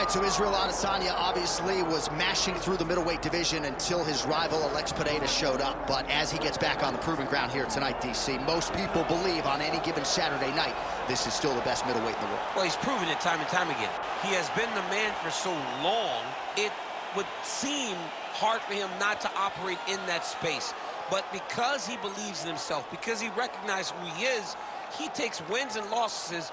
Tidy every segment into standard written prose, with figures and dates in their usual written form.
right, so Israel Adesanya obviously was mashing through the middleweight division until his rival Alex Pereira showed up. But as he gets back on the proving ground here tonight, DC, most people believe on any given Saturday night, this is still the best middleweight in the world. Well, he's proven it time and time again. He has been the man for so long, it would seem hard for him not to operate in that space. But because he believes in himself, because he recognizes who he is, he takes wins and losses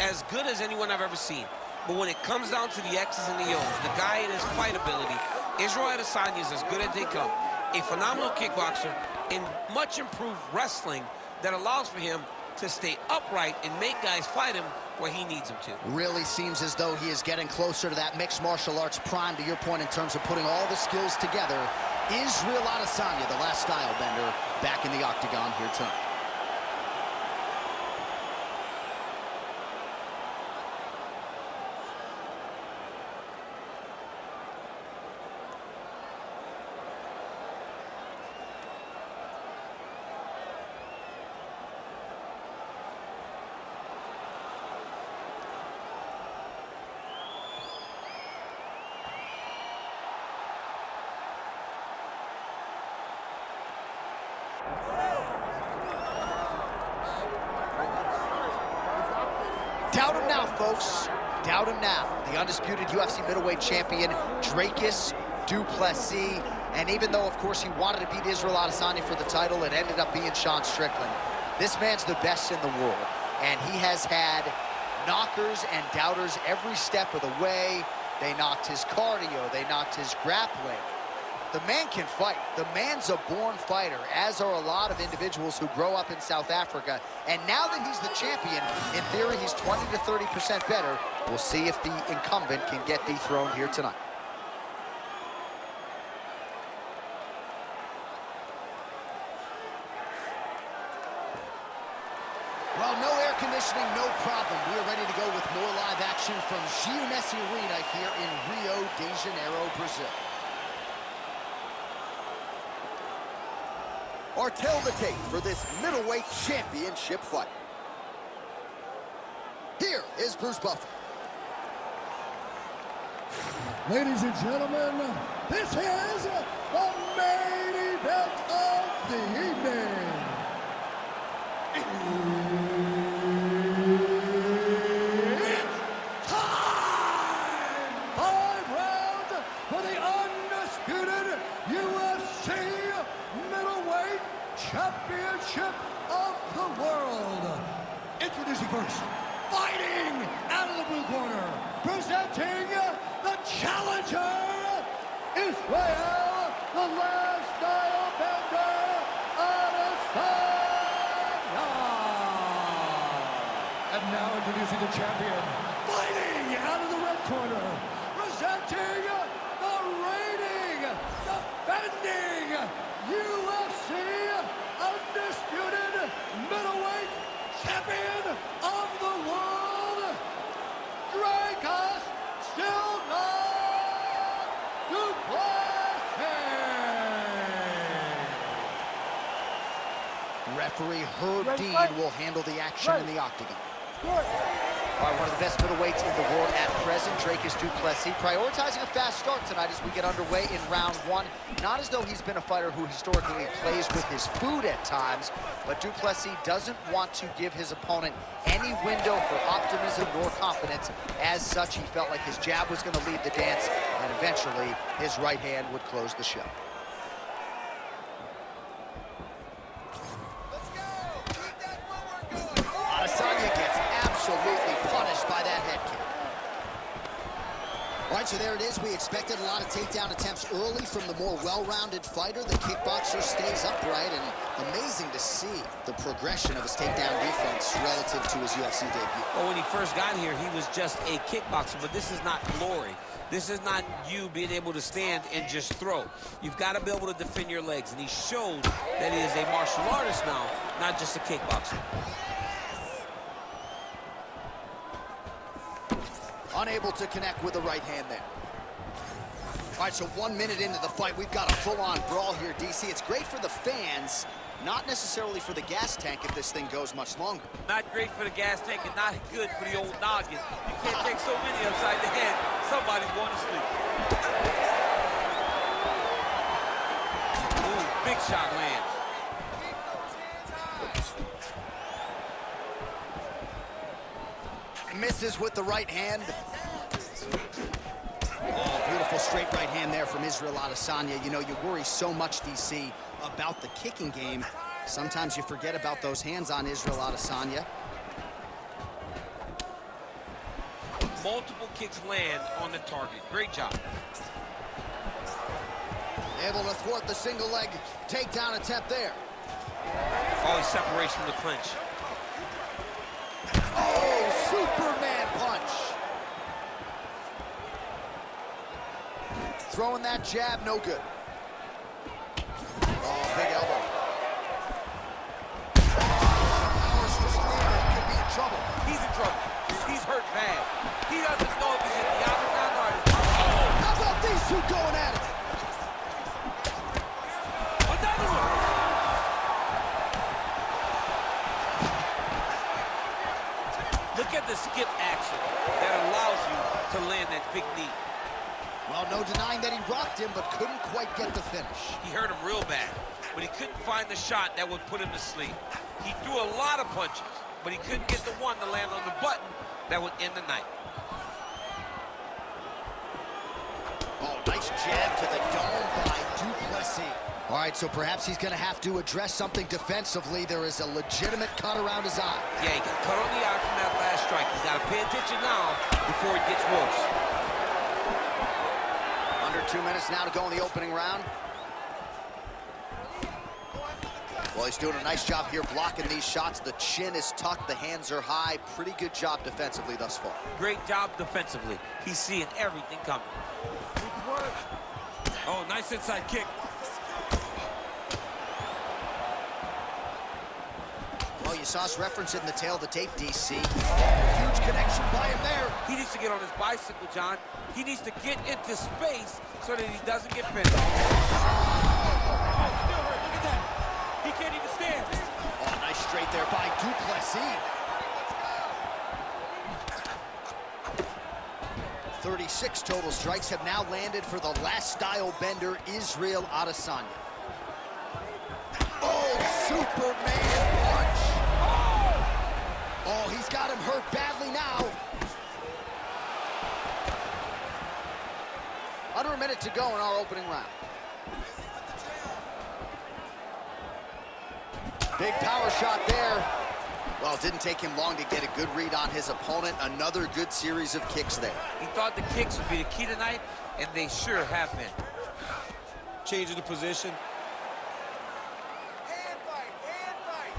as good as anyone I've ever seen. But when it comes down to the X's and the O's, the guy and his fight ability, Israel Adesanya is as good as they come. A phenomenal kickboxer and much improved wrestling that allows for him to stay upright and make guys fight him where he needs them to. Really seems as though he is getting closer to that mixed martial arts prime, to your point, in terms of putting all the skills together. Israel Adesanya, the last style bender, back in the octagon here tonight. Doubt him now, folks. Doubt him now. The undisputed UFC middleweight champion, Dricus du Plessis. And even though, of course, he wanted to beat Israel Adesanya for the title, it ended up being Sean Strickland. This man's the best in the world. And he has had knockers and doubters every step of the way. They knocked his cardio. They knocked his grappling. The man can fight. The man's a born fighter, as are a lot of individuals who grow up in South Africa. And now that he's the champion, in theory, he's 20 to 30% better. We'll see if the incumbent can get dethroned here tonight. Well, no air conditioning, no problem. We are ready to go with more live action from UFC Arena here in Rio de Janeiro, Brazil. Or tell the tape for this middleweight championship fight. Here is Bruce Buffer. Ladies and gentlemen, this is the main event of the evening. It's time! 5 rounds for the undisputed UFC Middleweight Championship of the world. Introducing first, fighting out of the blue corner, presenting the challenger, Israel, the last style bender, Adesanya. And now introducing the champion, fighting out of the red corner, presenting the reigning, defending UFC undisputed middleweight champion of the world, Dricus still not du Plessis. Referee Herb Dean will handle the action in the octagon. All right, one of the best middleweights in the world at present, Dricus du Plessis, prioritizing a fast start tonight as we get underway in round 1. Not as though he's been a fighter who historically plays with his food at times, but du Plessis doesn't want to give his opponent any window for optimism nor confidence. As such, he felt like his jab was going to lead the dance, and eventually his right hand would close the show. Adesanya gets absolutely punished by that head kick. All right, so there it is. We expected a lot of takedown attempts early from the more well-rounded fighter. The kickboxer stays upright, and amazing to see the progression of his takedown defense relative to his UFC debut. Well, when he first got here, he was just a kickboxer, but this is not glory. This is not you being able to stand and just throw. You've got to be able to defend your legs, and he showed that he is a martial artist now, not just a kickboxer. Unable to connect with the right hand there. All right, so 1 minute into the fight, we've got a full-on brawl here, DC. It's great for the fans, not necessarily for the gas tank if this thing goes much longer. Not great for the gas tank and not good for the old noggin. You can't take so many upside the head Somebody's going to sleep. Ooh, big shot lands. Misses with the right hand. Oh, beautiful straight right hand there from Israel Adesanya. You know, you worry so much, DC, about the kicking game. Sometimes you forget about those hands on Israel Adesanya. Multiple kicks land on the target. Great job. Able to thwart the single leg takedown attempt there. Oh, he separates from the clinch. Oh, Superman punch. Throwing that jab, no good. Oh, big elbow. Powers to stand, could be in trouble. He's in trouble. He's hurt bad. He doesn't know if he's in the octagon or his... How about these two going at it? Another one! Look at the skip action that allows you to land that big knee. Well, no denying that he rocked him, but couldn't quite get the finish. He hurt him real bad, but he couldn't find the shot that would put him to sleep. He threw a lot of punches, but he couldn't get the one to land on the button that would end the night. Oh, nice jab to the dome by Plessis. All right, so perhaps he's going to have to address something defensively. There is a legitimate cut around his eye. Yeah, he got cut on the eye from that last strike. He's got to pay attention now before it gets worse. Under 2 minutes now to go in the opening round. Well, he's doing a nice job here blocking these shots. The chin is tucked, the hands are high. Pretty good job defensively thus far. Great job defensively. He's seeing everything coming. Oh, nice inside kick. Well, you saw us referencing the tail of the tape, DC. Huge connection by him there. He needs to get on his bicycle, John. He needs to get into space so that he doesn't get finished. Oh, still hurt. Look at that. He can't even stand. Oh, nice straight there by Plessis. 36 total strikes have now landed for the last style bender, Israel Adesanya. Oh, Superman punch. Oh, he's got him hurt badly now. Under a minute to go in our opening round. Big power shot there. Well, it didn't take him long to get a good read on his opponent. Another good series of kicks there. He thought the kicks would be the key tonight, and they sure have been. Changing the position. Hand fight, hand fight.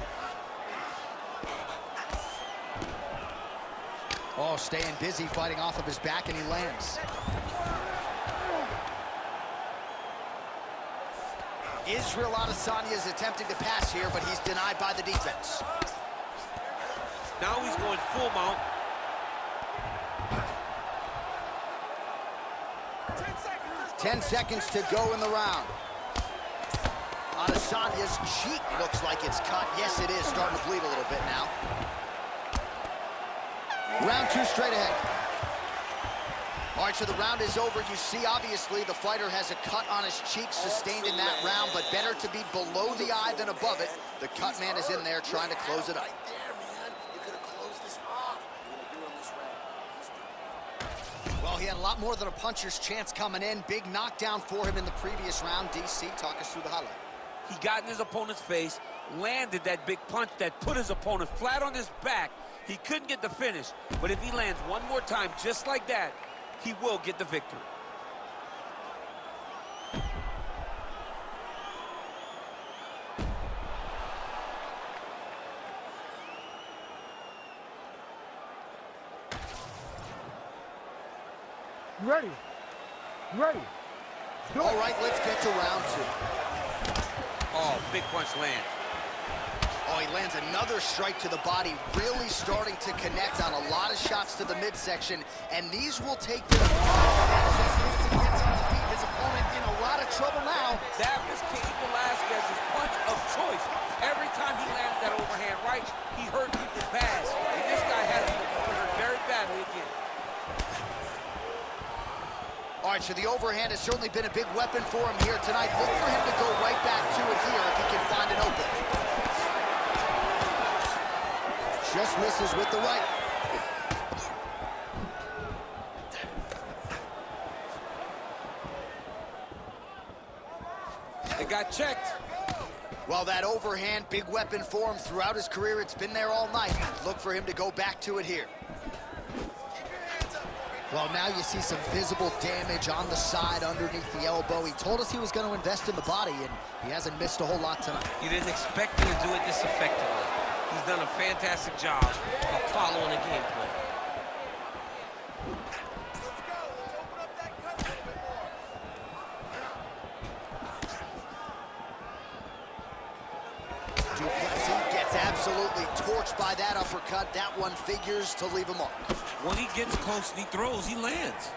Oh, staying busy, fighting off of his back, and he lands. Israel Adesanya is attempting to pass here, but he's denied by the defense. Now he's going full mount. 10 seconds to go in the round. Adesanya's cheek looks like it's cut. Yes, it is. Starting to bleed a little bit now. Round 2 straight ahead. All right, so the round is over. You see, obviously, the fighter has a cut on his cheek sustained in that round, but better to be below the eye than above it. The cut man is in there trying to close it up. Well, he had a lot more than a puncher's chance coming in. Big knockdown for him in the previous round. DC, talk us through the highlight. He got in his opponent's face, landed that big punch that put his opponent flat on his back. He couldn't get the finish, but if he lands one more time just like that, he will get the victory. Ready. Ready. All right, let's get to round 2. Oh, big punch lands. Oh, he lands another strike to the body, really starting to connect on a lot of shots to the midsection, and these will take him. His opponent in a lot of trouble now. That was Cain Velasquez's punch of choice. Every time he lands that overhand right, he hurt people bad. And this guy has his opponent hurt very badly again. All right, so the overhand has certainly been a big weapon for him here tonight. Look for him to go right back to it here if he can find an opening. Just misses with the right. It got checked. Well, that overhand, big weapon for him throughout his career. It's been there all night. Look for him to go back to it here. Well, now you see some visible damage on the side underneath the elbow. He told us he was going to invest in the body, and he hasn't missed a whole lot tonight. You didn't expect him to do it this effectively. He's done a fantastic job of following the game plan. Plessis gets absolutely torched by that uppercut. That one figures to leave a mark. When he gets close and he throws, he lands.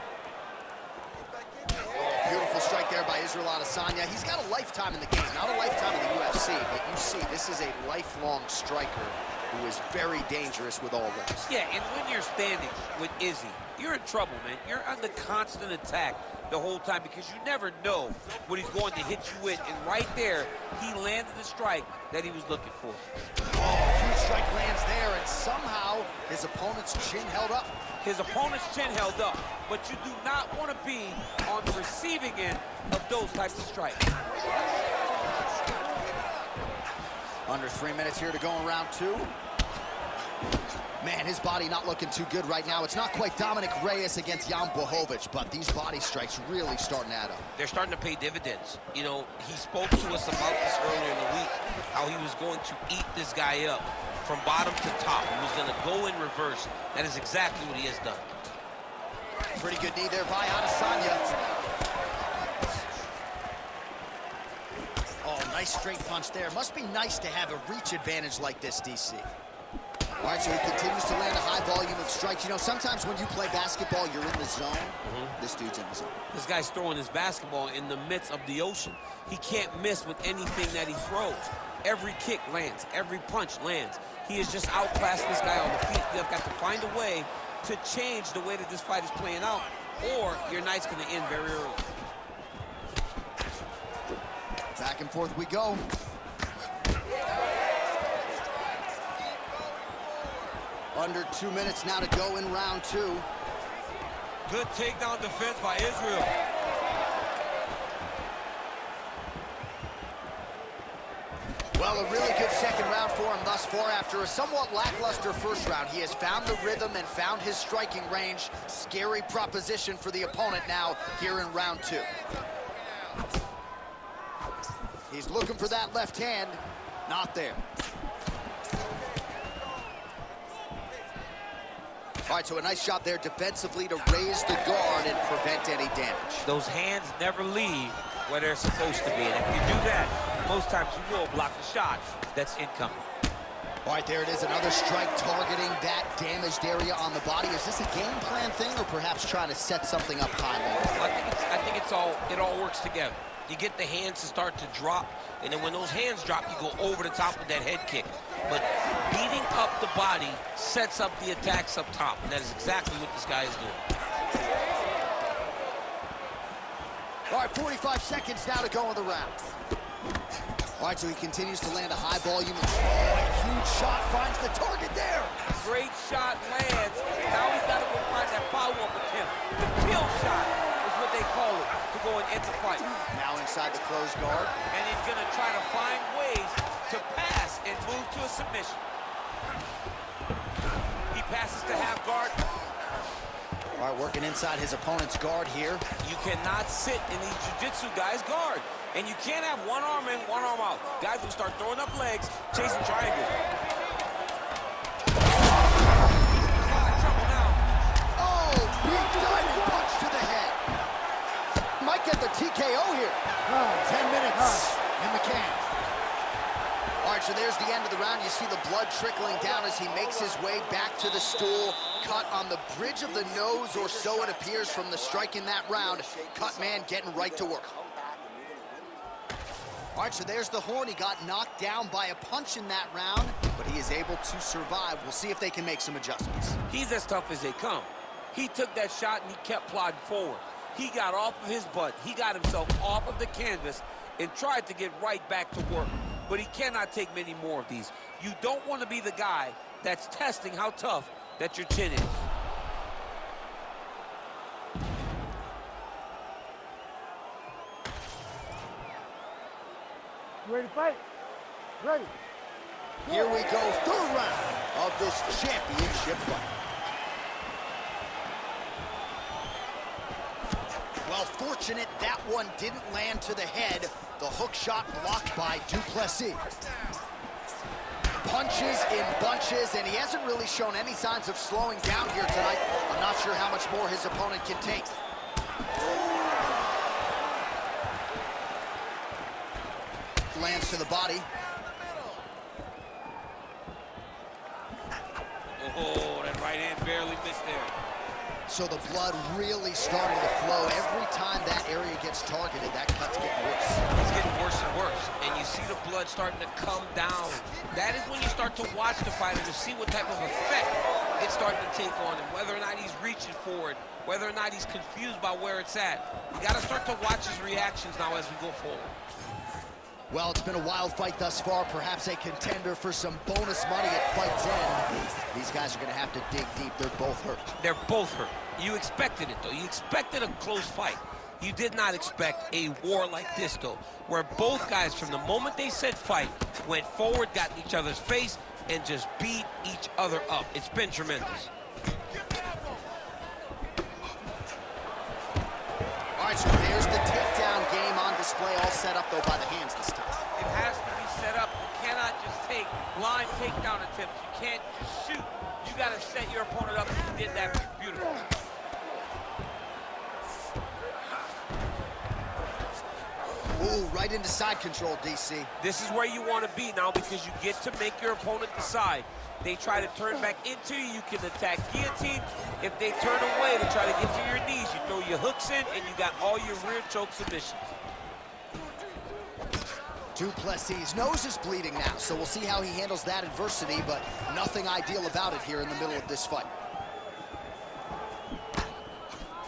Beautiful strike there by Israel Adesanya. He's got a lifetime in the game, not a lifetime in the UFC, but you see, this is a lifelong striker who is very dangerous with all this. Yeah, and when you're standing with Izzy, you're in trouble, man. You're under constant attack the whole time because you never know what he's going to hit you with. And right there, he landed the strike that he was looking for. Oh, huge strike lands there, and somehow his opponent's chin held up. His opponent's chin held up, but you do not want to be on the receiving end of those types of strikes. Under 3 minutes here to go in round two. Man, his body not looking too good right now. It's not quite Dominic Reyes against Jan Blachowicz, but these body strikes really starting to add up. They're starting to pay dividends. You know, he spoke to us about this earlier in the week, how he was going to eat this guy up from bottom to top. He was going to go in reverse. That is exactly what he has done. Pretty good knee there by Adesanya. Oh, nice straight punch there. Must be nice to have a reach advantage like this, DC. All right, so he continues to land a high volume of strikes. You know, sometimes when you play basketball, you're in the zone. This dude's in the zone. This guy's throwing his basketball in the midst of the ocean. He can't miss with anything that he throws. Every kick lands. Every punch lands. He is just outclassing this guy on the feet. You've got to find a way to change the way that this fight is playing out, or your night's going to end very early. Back and forth we go. Under 2 minutes now to go in round two. Good takedown defense by Israel. Well, a really good second round for him thus far. After a somewhat lackluster first round, he has found the rhythm and found his striking range. Scary proposition for the opponent now here in round two. He's looking for that left hand. Not there. All right, so a nice shot there defensively to raise the guard and prevent any damage. Those hands never leave where they're supposed to be. And if you do that, most times you will block the shot that's incoming. All right, there it is, another strike targeting that damaged area on the body. Is this a game plan thing or perhaps trying to set something up high? I think it all works together. You get the hands to start to drop, and then when those hands drop, you go over the top of that head kick. But beating up the body sets up the attacks up top, and that is exactly what this guy is doing. All right, 45 seconds now to go in the round. All right, so he continues to land a high volume. Oh, a huge shot finds the target there. Great shot lands. Now he's got to go find that follow-up attempt. The kill shot is what they call it to go and end the fight. Now inside the closed guard. And he's going to try to find ways to pass and move to a submission. He passes to half guard. All right, working inside his opponent's guard here. You cannot sit in these jiu-jitsu guys' guard. And you can't have one arm in, one arm out. Guys will start throwing up legs, chasing triangles. Trouble now. Oh, big diving punch to the head. Might get the TKO here. 10 minutes in the can. All right, so there's the end of the round. You see the blood trickling down as he makes his way back to the stool. Cut on the bridge of the nose, or so it appears from the strike in that round. Cut man getting right to work. All right, so there's the horn. He got knocked down by a punch in that round, but he is able to survive. We'll see if they can make some adjustments. He's as tough as they come. He took that shot and he kept plodding forward. He got off of his butt. He got himself off of the canvas and tried to get right back to work. But he cannot take many more of these. You don't want to be the guy that's testing how tough that your chin is. You ready to fight? Ready. Here we go, third round of this championship fight. Well, fortunate that one didn't land to the head. The hook shot blocked by Du Plessis. Punches in bunches, and he hasn't really shown any signs of slowing down here tonight. I'm not sure how much more his opponent can take. Lands to the body. Oh, that right hand barely missed there. So the blood really starting to flow. Every time that area gets targeted, that cut's getting worse. It's getting worse and worse. And you see the blood starting to come down. That is when you start to watch the fighter to see what type of effect it's starting to take on him. Whether or not he's reaching for it, whether or not he's confused by where it's at. You got to start to watch his reactions now as we go forward. Well, it's been a wild fight thus far. Perhaps a contender for some bonus money at fight's end. These guys are going to have to dig deep. They're both hurt. They're both hurt. You expected it, though. You expected a close fight. You did not expect a war like this, though, where both guys, from the moment they said fight, went forward, got in each other's face, and just beat each other up. It's been tremendous. All right, so there's the takedown game on display, all set up, though, by the hands this time. It has to be set up. You cannot just take blind takedown attempts. You can't just shoot. You got to set your opponent up, and you did that beautifully. Ooh, right into side control, DC. This is where you want to be now because you get to make your opponent decide. They try to turn back into you, you can attack guillotine. If they turn away to try to get to your knees, you throw your hooks in, and you got all your rear choke submissions. Du Plessis' nose is bleeding now, so we'll see how he handles that adversity, but nothing ideal about it here in the middle of this fight.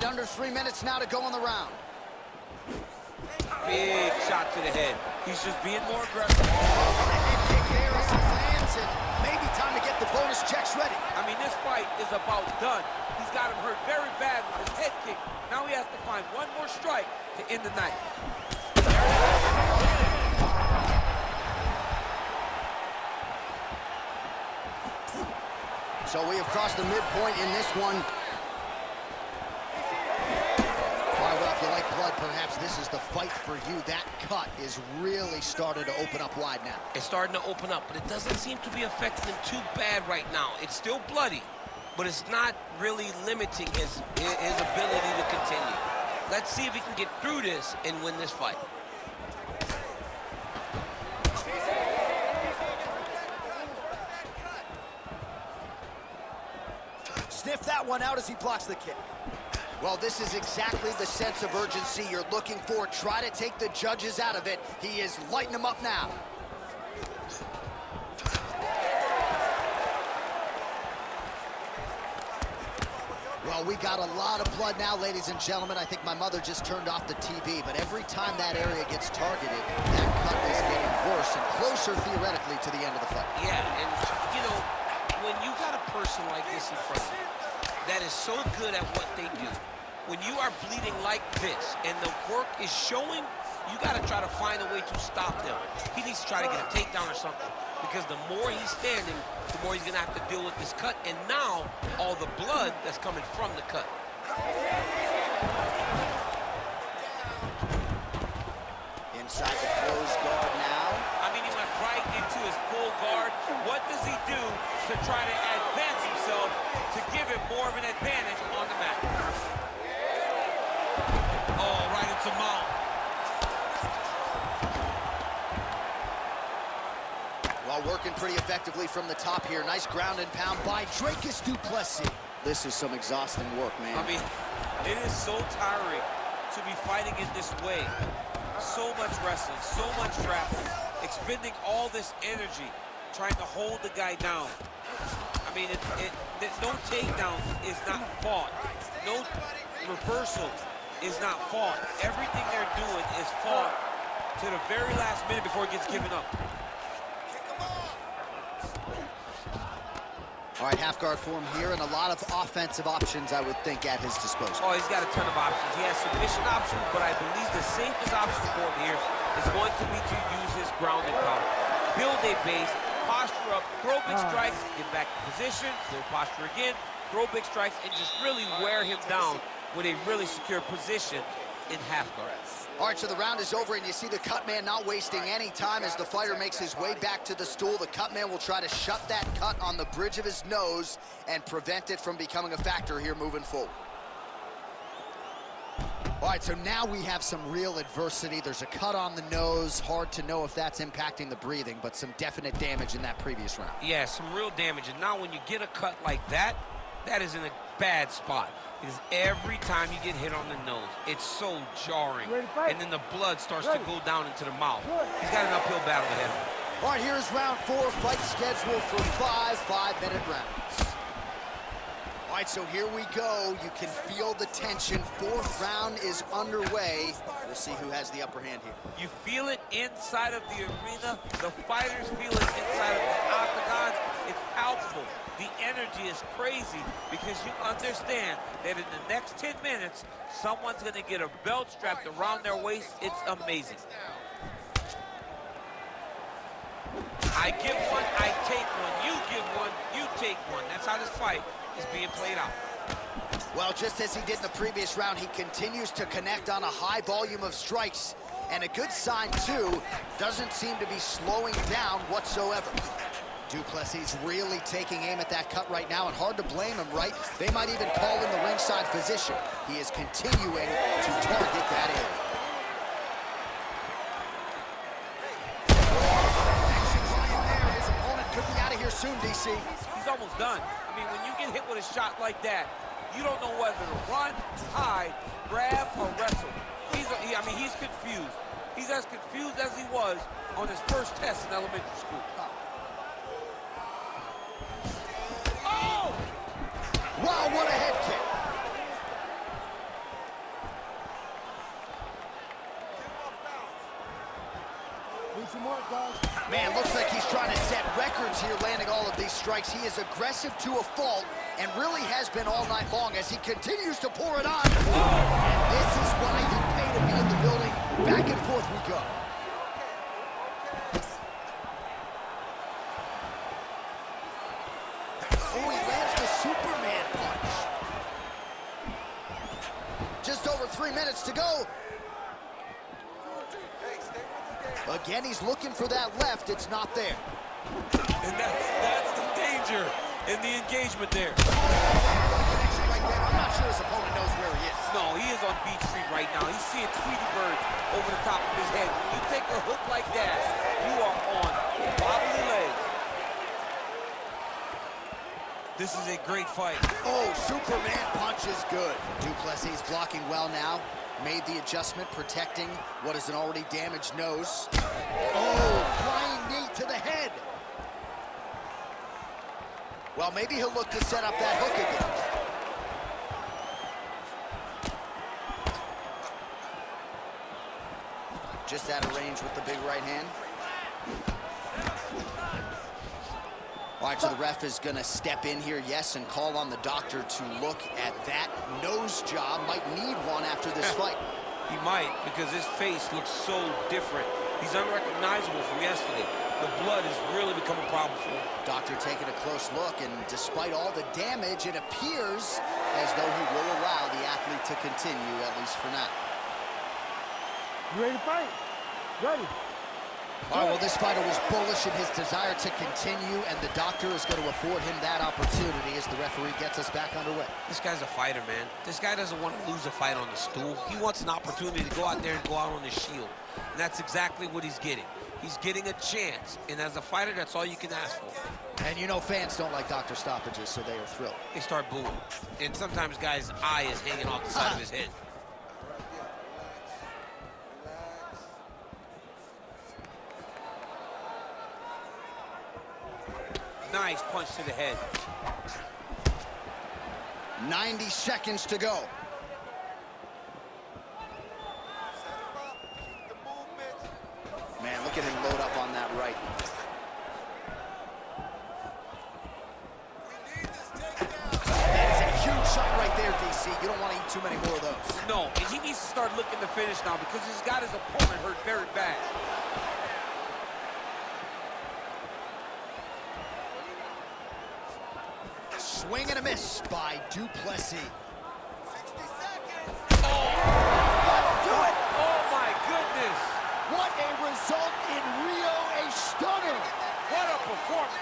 Under 3 minutes now to go in the round. Big shot to the head. He's just being more aggressive. The head kick there as he lands, and maybe time to get the bonus checks ready. I mean, this fight is about done. He's got him hurt very bad with his head kick. Now he has to find one more strike to end the night. So we have crossed the midpoint in this one. If you like blood, perhaps this is the fight for you. That cut is really starting to open up wide now. It's starting to open up, but it doesn't seem to be affecting him too bad right now. It's still bloody, but it's not really limiting his ability to continue. Let's see if he can get through this and win this fight. Sniff that one out as he blocks the kick. Well, this is exactly the sense of urgency you're looking for. Try to take the judges out of it. He is lighting them up now. Well, we got a lot of blood now, ladies and gentlemen. I think my mother just turned off the TV, but every time that area gets targeted, that cut is getting worse and closer, theoretically, to the end of the fight. Yeah, and, you know, when you got a person like this in front of you that is so good at what they do, when you are bleeding like this and the work is showing, you got to try to find a way to stop him. He needs to try to get a takedown or something, because the more he's standing, the more he's going to have to deal with this cut, and now all the blood that's coming from the cut. Inside the closed guard now. I mean, he went right into his full guard. What does he do to try to advance himself to give him more of an advantage on the mat? Oh, right into mount. Well, working pretty effectively from the top here. Nice ground and pound by Dricus du Plessis. This is some exhausting work, man. I mean, it is so tiring to be fighting in this way. So much wrestling, so much trapping, expending all this energy trying to hold the guy down. I mean, no takedown is not fought. No reversal is not fought. Everything they're doing is fought to the very last minute before it gets given up. All right, half guard form here, and a lot of offensive options, I would think, at his disposal. Oh, he's got a ton of options. He has submission options, but I believe the safest option for him here is going to be to use his ground and pound. Build a base, posture up, throw big strikes, get back in position, build posture again, throw big strikes, and just really wear him down with a really secure position in half guard. All right, so the round is over, and you see the cut man not wasting any time as the fighter makes his way back to the stool. The cut man will try to shut that cut on the bridge of his nose and prevent it from becoming a factor here moving forward. All right, so now we have some real adversity. There's a cut on the nose. Hard to know if that's impacting the breathing, but some definite damage in that previous round. Yeah, some real damage. And now when you get a cut like that, that is in a bad spot. Because every time you get hit on the nose, it's so jarring. And then the blood starts to go down into the mouth. He's got an uphill battle ahead of him. All right, here's round 4. Fight scheduled for 5 5-minute rounds. All right, so here we go. You can feel the tension. 4th round is underway. We'll see who has the upper hand here. You feel it inside of the arena. The fighters feel it inside of the octagon. It's palpable. The energy is crazy because you understand that in the next 10 minutes, someone's going to get a belt strapped around their waist. It's amazing. I give one, I take one. You give one, you take one. That's how this fight is being played out. Well, just as he did in the previous round, he continues to connect on a high volume of strikes. And a good sign, too, doesn't seem to be slowing down whatsoever. Du Plessis really taking aim at that cut right now, and hard to blame him, right? They might even call in the ringside physician. He is continuing to target that area. Action flying there. His opponent could be out of here soon, DC. He's almost done. I mean, when you get hit with a shot like that, you don't know whether to run, hide, grab, or wrestle. I mean, he's confused. He's as confused as he was on his first test in elementary school. Wow, what a head kick. Man, looks like he's trying to set records here, landing all of these strikes. He is aggressive to a fault and really has been all night long as he continues to pour it on. And this is why you pay to be in the building. Back and forth we go. Oh, he lands the Superman punch. Just over 3 minutes to go. Again, he's looking for that left. It's not there. And that's the danger in the engagement there. I'm not sure his opponent knows where he is. No, he is on Beach Street right now. He's seeing Tweety Bird over the top of his head. When you take a hook like that, you are on wobbly legs. This is a great fight. Oh, Superman punch is good. Du Plessis blocking well now. Made the adjustment, protecting what is an already damaged nose. Oh, flying knee to the head. Well, maybe he'll look to set up that hook again. Just out of range with the big right hand. All right, so the ref is gonna step in here, yes, and call on the doctor to look at that nose job. Might need one after this fight. He might, because his face looks so different. He's unrecognizable from yesterday. The blood has really become a problem for him. Doctor taking a close look, and despite all the damage, it appears as though he will allow the athlete to continue, at least for now. You ready to fight? Ready. All right, well, this fighter was bullish in his desire to continue, and the doctor is going to afford him that opportunity as the referee gets us back underway. This guy's a fighter, man. This guy doesn't want to lose a fight on the stool. He wants an opportunity to go out there and go out on the shield. And that's exactly what he's getting. He's getting a chance. And as a fighter, that's all you can ask for. And you know fans don't like doctor stoppages, so they are thrilled. They start booing. And sometimes guy's eye is hanging off the side of his head. Nice punch to the head. 90 seconds to go. chicken and load up on that right. That is a huge shot right there, DC. You don't want to eat too many more of those. No, and he needs to start looking to finish now because he's got his opponent hurt very bad. Swing and a miss by Du Plessis. 60 seconds. Do it! Oh, my goodness. What a result in Rio, a stunner! What a performance.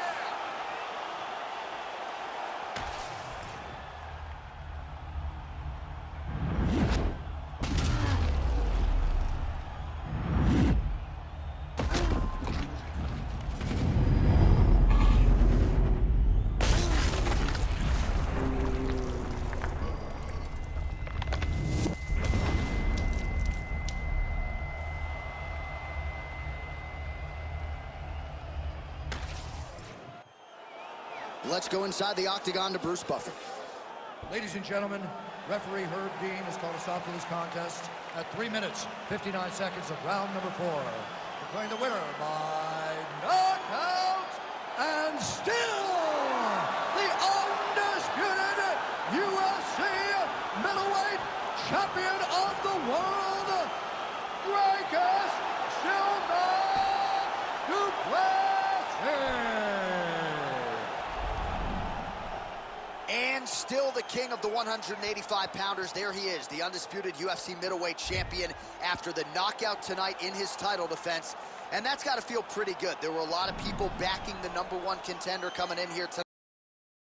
Let's go inside the octagon to Bruce Buffer. Ladies and gentlemen, referee Herb Dean has called a stop to this contest at 3 minutes, 59 seconds of round number 4. Declaring the winner by knockout and still the undisputed UFC Middleweight Champion of the World, Dricus Du Plessis. And still the king of the 185-pounders. There he is, the undisputed UFC middleweight champion after the knockout tonight in his title defense. And that's got to feel pretty good. There were a lot of people backing the #1 contender coming in here tonight.